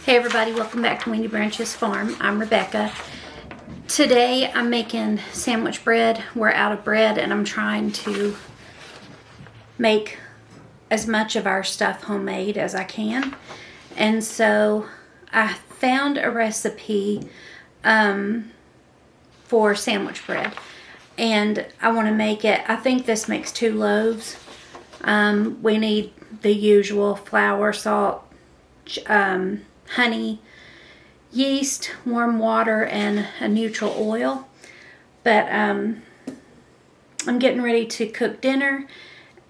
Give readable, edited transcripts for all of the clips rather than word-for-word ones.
Hey everybody, welcome back to Weenie Branches Farm. I'm Rebecca. Today I'm making sandwich bread. We're out of bread and I'm trying to make as much of our stuff homemade as I can. And so I found a recipe for sandwich bread. And I want to make it, I think this makes 2 loaves. We need the usual flour, salt, honey, yeast, warm water, and a neutral oil. But I'm getting ready to cook dinner,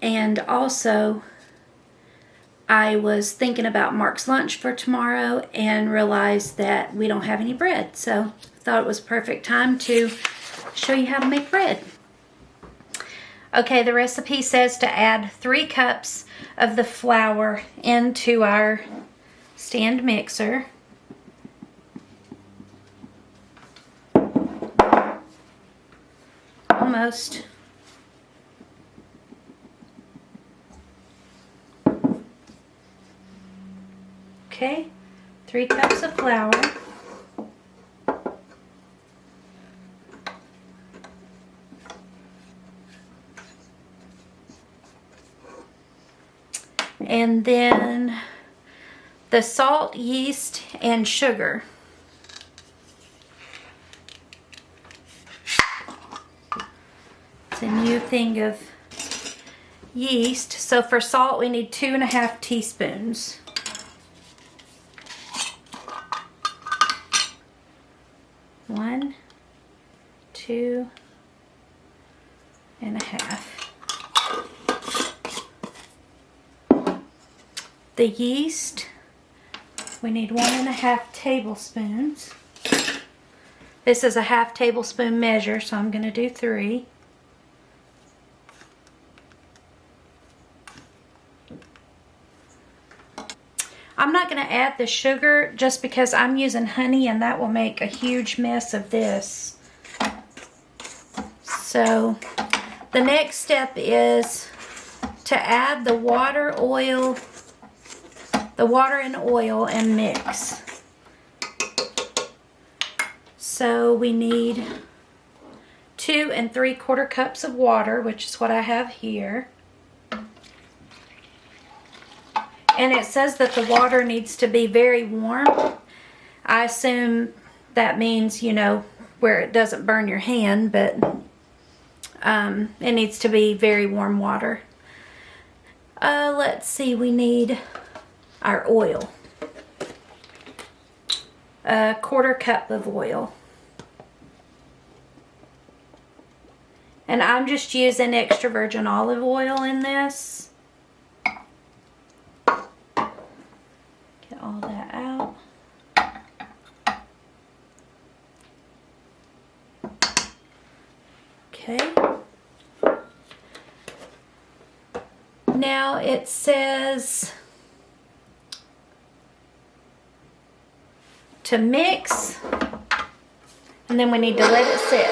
and also I was thinking about Mark's lunch for tomorrow and realized that we don't have any bread, so I thought it was a perfect time to show you how to make bread. Okay, the recipe says to add 3 cups of the flour into our stand mixer. Almost. Okay, 3 cups of flour. And then the salt, yeast, and sugar. It's a new thing of yeast. So for salt, we need 2½ teaspoons. One, 2 and a half. The yeast, we need 1½ tablespoons. This is a ½ tablespoon measure, so I'm going to do 3. I'm not going to add the sugar just because I'm using honey and that will make a huge mess of this. So the next step is to add the water and oil and mix. So we need 2 3/4 cups of water, which is what I have here. And it says that the water needs to be very warm. I assume that means, you know, where it doesn't burn your hand, but it needs to be very warm water. Let's see, we need our oil. 1/4 cup of oil. And I'm just using extra virgin olive oil in this. Get all that out. Okay. Now it says to mix, and then we need to let it sit.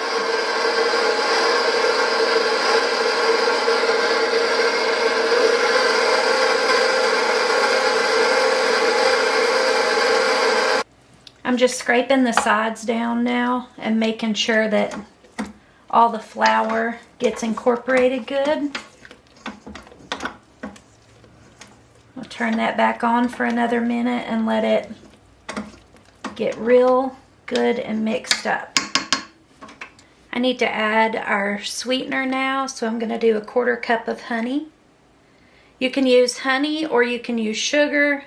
I'm just scraping the sides down now and making sure that all the flour gets incorporated good. I'll turn that back on for another minute and let it get real good and mixed up. I need to add our sweetener now, so I'm going to do 1/4 cup of honey. You can use honey or you can use sugar.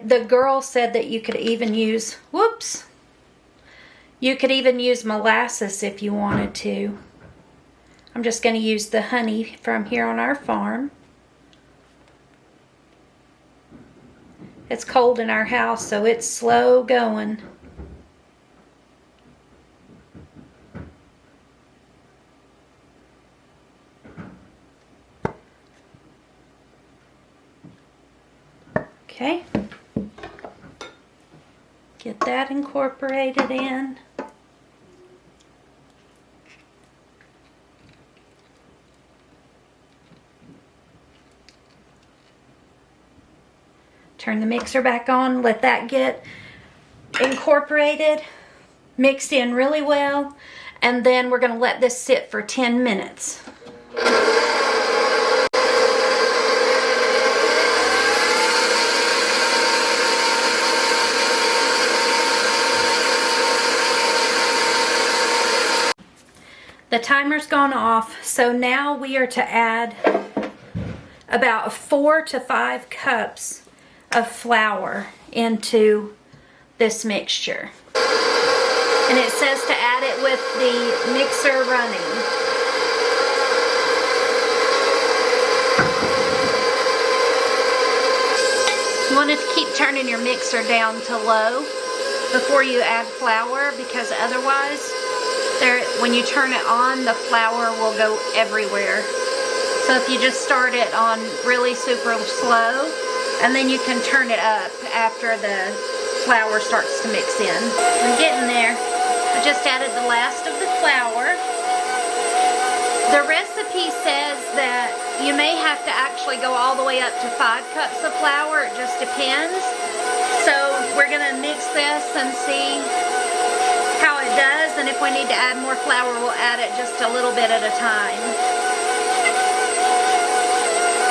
The girl said that you could even use, you could even use molasses if you wanted to. I'm just going to use the honey from here on our farm. It's cold in our house, so it's slow going. Okay. Get that incorporated in. Turn the mixer back on, let that get incorporated, mixed in really well, and then we're gonna let this sit for 10 minutes. The timer's gone off, so now we are to add about 4 to 5 cups of flour into this mixture. And it says to add it with the mixer running. You want to keep turning your mixer down to low before you add flour, because otherwise, when you turn it on, the flour will go everywhere. So if you just start it on really super slow, and then you can turn it up after the flour starts to mix in. I'm getting there. I just added the last of the flour. The recipe says that you may have to actually go all the way up to 5 cups of flour. It just depends. So we're gonna mix this and see how it does, and if we need to add more flour, we'll add it just a little bit at a time.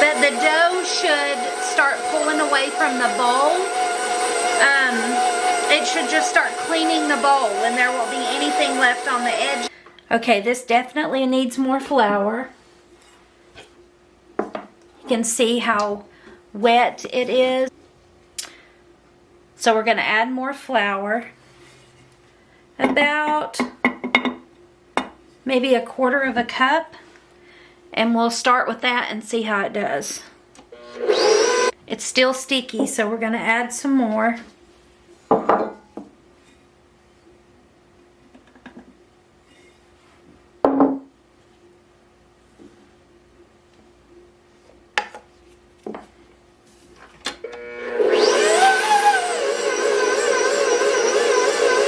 But the dough should start pulling away from the bowl. It should just start cleaning the bowl, and there won't be anything left on the edge. Okay, this definitely needs more flour. You can see how wet it is. So we're gonna add more flour. About maybe 1/4 cup, and we'll start with that and see how it does. It's still sticky, so we're going to add some more.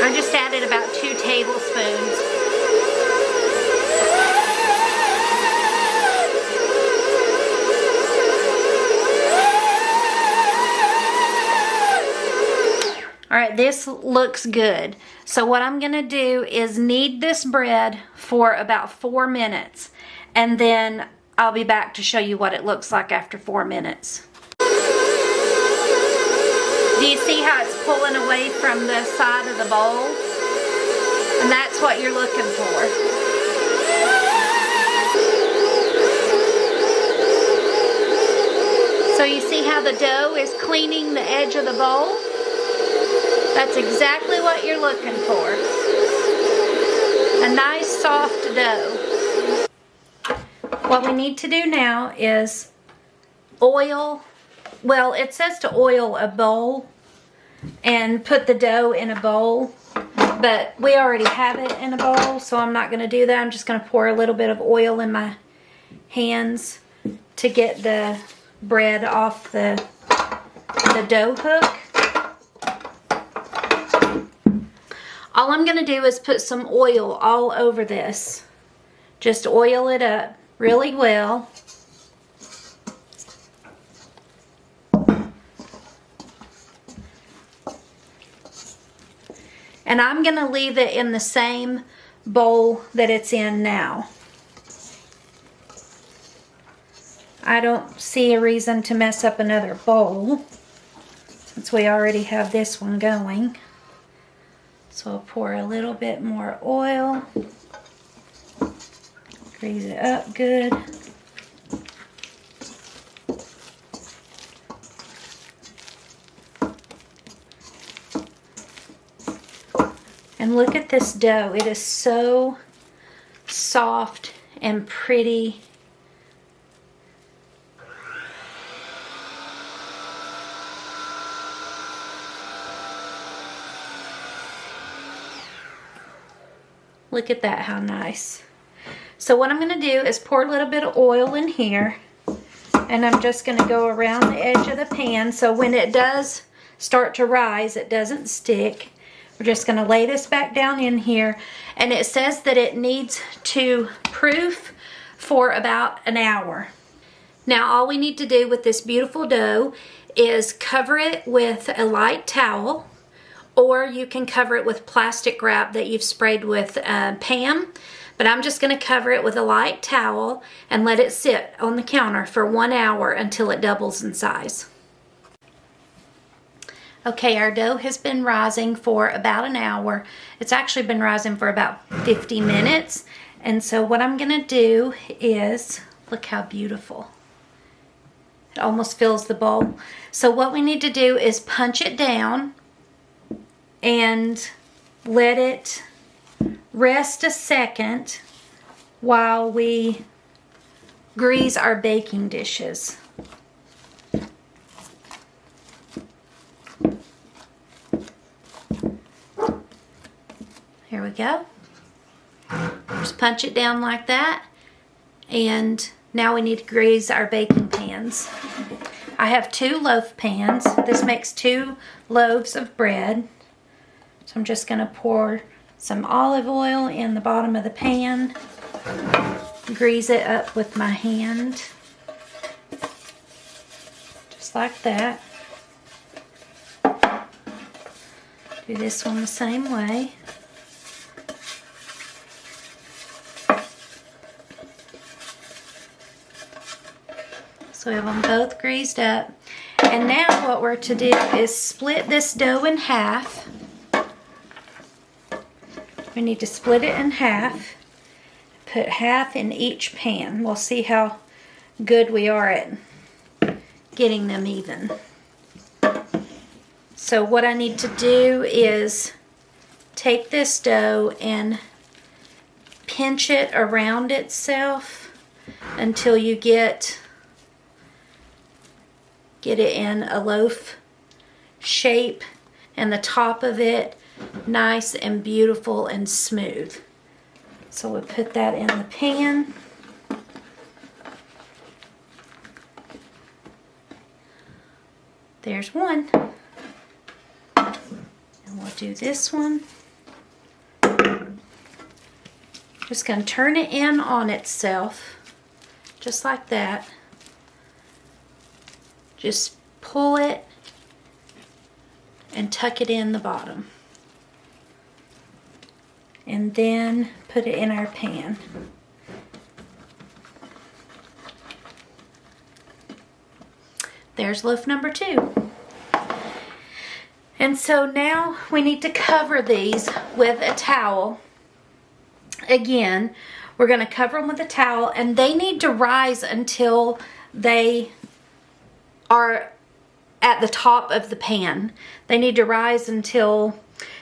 I just added about 2 tablespoons. All right, this looks good. So what I'm gonna do is knead this bread for about 4 minutes, and then I'll be back to show you what it looks like after 4 minutes. Do you see how it's pulling away from the side of the bowl? And that's what you're looking for. So you see how the dough is cleaning the edge of the bowl? That's exactly what you're looking for. A nice soft dough. What we need to do now is oil, well, it says to oil a bowl and put the dough in a bowl, but we already have it in a bowl, so I'm not going to do that. I'm just going to pour a little bit of oil in my hands to get the bread off the dough hook. All I'm going to do is put some oil all over this. Just oil it up really well. And I'm going to leave it in the same bowl that it's in now. I don't see a reason to mess up another bowl since we already have this one going. So I'll pour a little bit more oil, grease it up good. And look at this dough. It is so soft and pretty. Look at that, how nice. So what I'm going to do is pour a little bit of oil in here, and I'm just going to go around the edge of the pan so when it does start to rise, it doesn't stick. We're just going to lay this back down in here, and it says that it needs to proof for about an hour. Now all we need to do with this beautiful dough is cover it with a light towel, or you can cover it with plastic wrap that you've sprayed with Pam. But I'm just going to cover it with a light towel and let it sit on the counter for 1 hour until it doubles in size. Okay, our dough has been rising for about an hour. It's actually been rising for about 50 minutes. And so what I'm going to do is, look how beautiful. It almost fills the bowl. So what we need to do is punch it down and let it rest a second while we grease our baking dishes. Here we go. Just punch it down like that. And now we need to grease our baking pans. I have 2 loaf pans. This makes 2 loaves of bread. So I'm just going to pour some olive oil in the bottom of the pan. Grease it up with my hand. Just like that. Do this one the same way. So we have them both greased up. And now what we're to do is split this dough in half. We need to split it in half. Put half in each pan. We'll see how good we are at getting them even. So what I need to do is take this dough and pinch it around itself until you get it in a loaf shape, and the top of it nice and beautiful and smooth. So we'll put that in the pan. There's one. And we'll do this one. Just going to turn it in on itself, just like that. Just pull it and tuck it in the bottom. And then put it in our pan. There's loaf number 2. And so now we need to cover these with a towel. Again, we're going to cover them with a towel, and they need to rise until they are at the top of the pan. They need to rise until,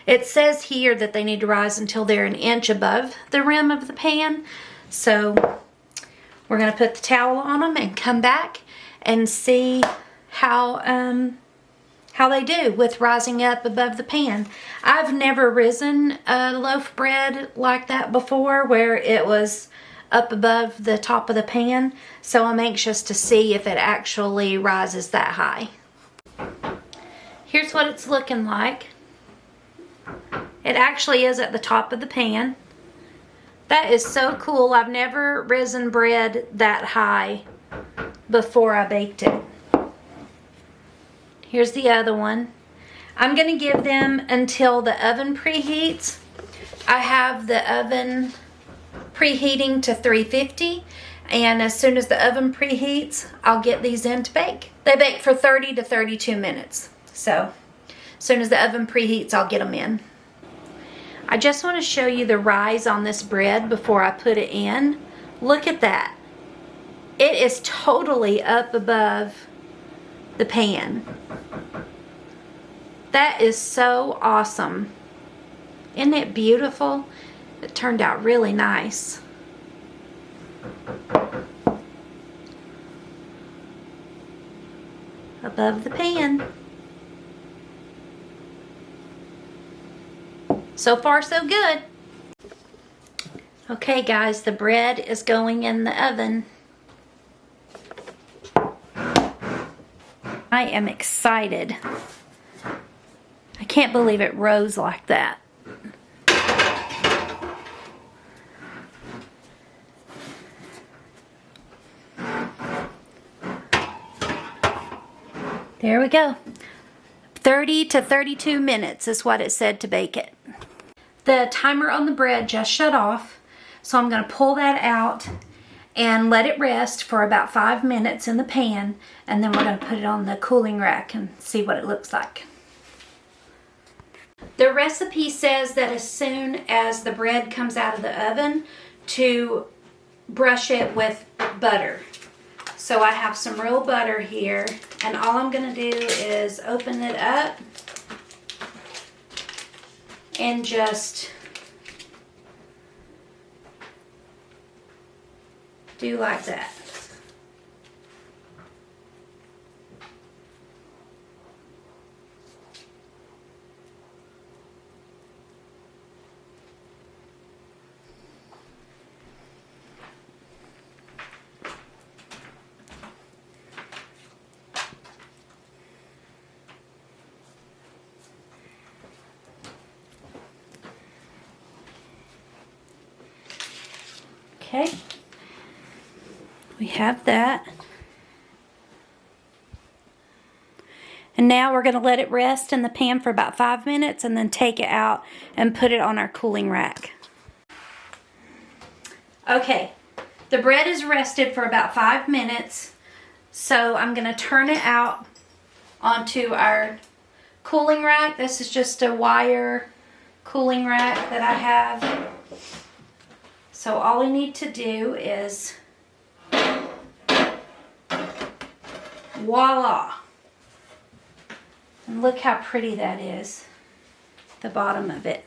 it says here that they need to rise until they're an inch above the rim of the pan. So we're going to put the towel on them and come back and see how they do with rising up above the pan. I've never risen a loaf bread like that before, where it was up above the top of the pan, so I'm anxious to see if it actually rises that high. Here's what it's looking like. It actually is at the top of the pan. That is so cool. I've never risen bread that high before I baked it. Here's the other one. I'm going to give them until the oven preheats. I have the oven preheating to 350, and as soon as the oven preheats, I'll get these in to bake. They bake for 30 to 32 minutes. So as soon as the oven preheats, I'll get them in. I just want to show you the rise on this bread before I put it in. Look at that. It is totally up above the pan. That is so awesome. Isn't it beautiful? It turned out really nice. Above the pan. So far, so good. Okay, guys, the bread is going in the oven. I am excited. I can't believe it rose like that. There we go. 30 to 32 minutes is what it said to bake it. The timer on the bread just shut off, so I'm going to pull that out and let it rest for about 5 minutes in the pan, and then we're going to put it on the cooling rack and see what it looks like. The recipe says that as soon as the bread comes out of the oven to brush it with butter. So I have some real butter here, and all I'm going to do is open it up and just do like that. Okay, we have that. And now we're going to let it rest in the pan for about 5 minutes and then take it out and put it on our cooling rack. Okay, the bread is rested for about 5 minutes, so I'm going to turn it out onto our cooling rack. This is just a wire cooling rack that I have. So all we need to do is, voila. And look how pretty that is, the bottom of it.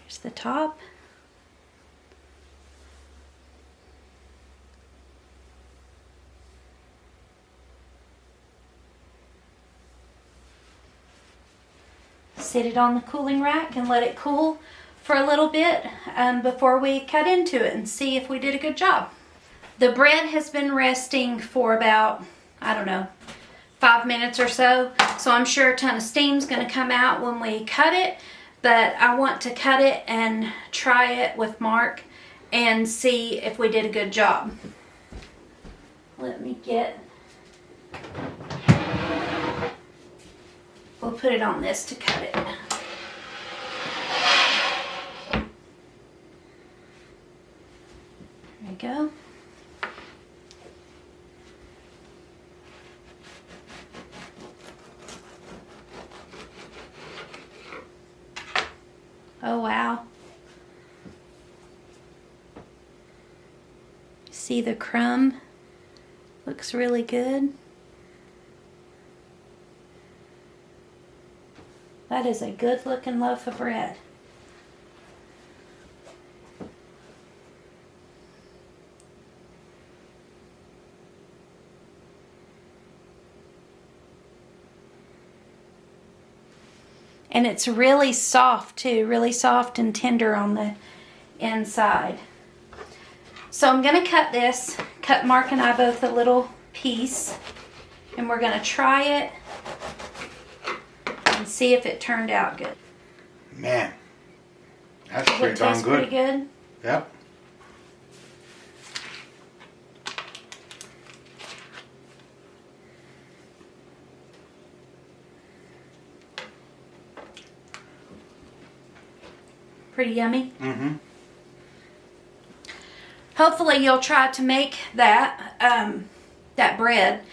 Here's the top. Sit it on the cooling rack and let it cool for a little bit before we cut into it and see if we did a good job. The bread has been resting for about, I don't know, 5 minutes or so. So I'm sure a ton of steam's going to come out when we cut it. But I want to cut it and try it with Mark and see if we did a good job. Let me get... We'll put it on this to cut it. There we go. Oh wow. See the crumb? Looks really good. That is a good looking loaf of bread. And it's really soft too, really soft and tender on the inside. So I'm going to cut Mark and I both a little piece, and we're going to try it and see if it turned out good. Man, that's pretty darn good. Pretty good? Yep. Pretty yummy? Mm-hmm. Hopefully you'll try to make that, that bread.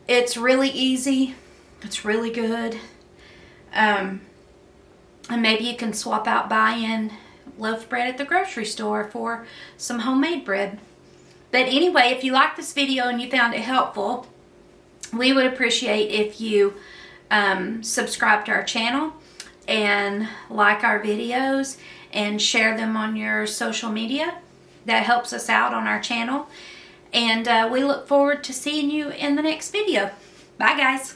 It's really easy. It's really good. And maybe you can swap out buying loaf bread at the grocery store for some homemade bread. But anyway, if you liked this video and you found it helpful, we would appreciate if you subscribe to our channel and like our videos and share them on your social media. That helps us out on our channel. And we look forward to seeing you in the next video. Bye guys.